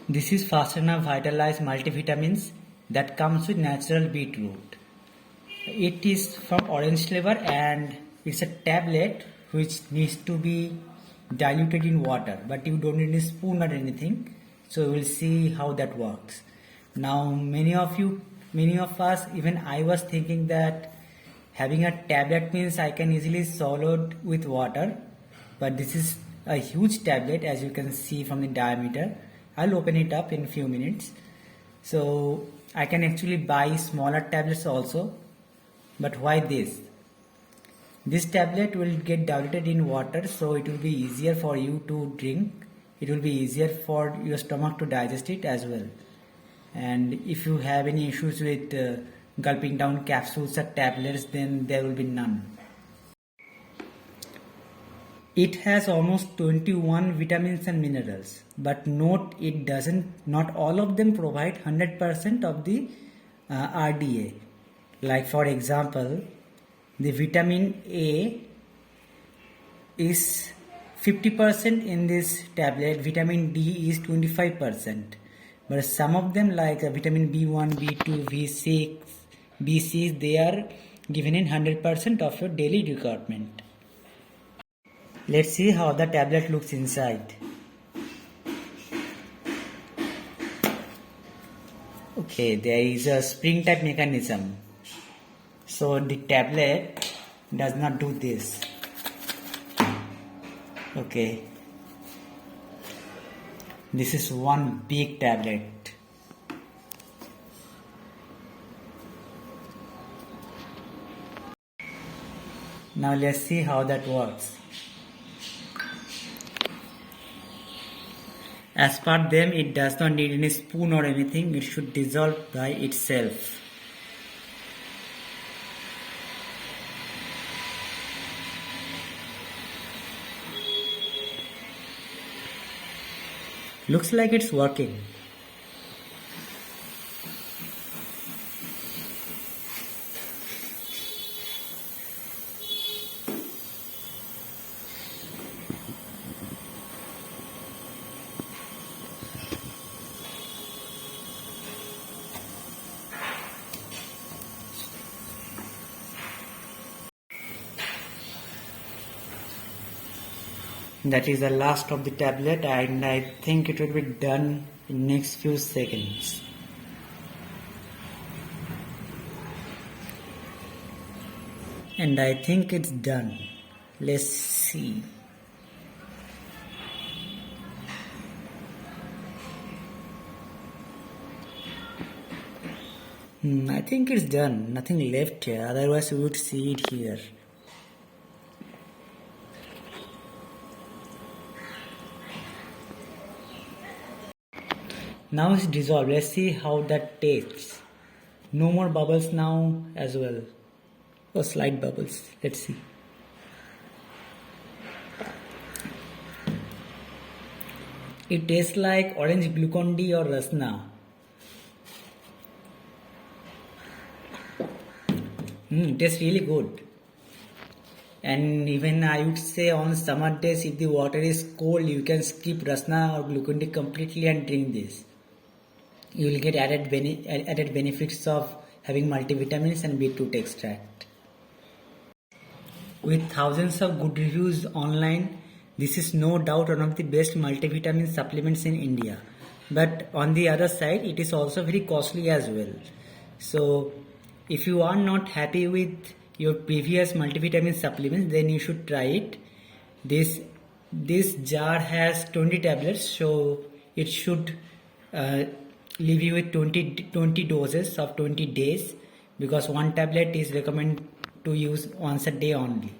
This is fast&up vitalized multivitamins that comes with natural beetroot. It is from orange flavor and it's a tablet which needs to be diluted in water, but you don't need a spoon or anything. So we'll see how that works. Now many of us, even I was thinking that having a tablet means I can easily swallow it with water, but this is a huge tablet as you can see from the diameter. I'll open it up in a few minutes. So I can actually buy smaller tablets also, but why this? This tablet will get diluted in water, so it will be easier for you to drink. It will be easier for your stomach to digest it as well. And if you have any issues with gulping down capsules or tablets, then there will be none. It has almost 21 vitamins and minerals, but note not all of them provide 100% of the RDA. Like for example, the vitamin A is 50% in this tablet, vitamin D is 25%. But some of them like vitamin B1, B2, B6, B6, they are given in 100% of your daily requirement. Let's see how the tablet looks inside. Okay, there is a spring type mechanism. So the tablet does not do this. Okay. This is one big tablet. Now let's see how that works. As per them, it does not need any spoon or anything. It should dissolve by itself. Looks like it's working. That is the last of the tablet, and I think it will be done in next few seconds. And I think it's done. Let's see. I think it's done. Nothing left here. Otherwise we would see it here. Now it's dissolved. Let's see how that tastes. No more bubbles now as well. Or slight bubbles. Let's see. It tastes like orange glucon-D or rasna. It tastes really good. And even I would say on summer days, if the water is cold, you can skip rasna or glucon-D completely and drink this. You will get added benefits of having multivitamins and beetroot extract. With thousands of good reviews online, this is no doubt one of the best multivitamin supplements in India. But on the other side, it is also very costly as well. So if you are not happy with your previous multivitamin supplements, then you should try it. This jar has 20 tablets, so it should leave you with 20 doses of 20 days, because one tablet is recommended to use once a day only.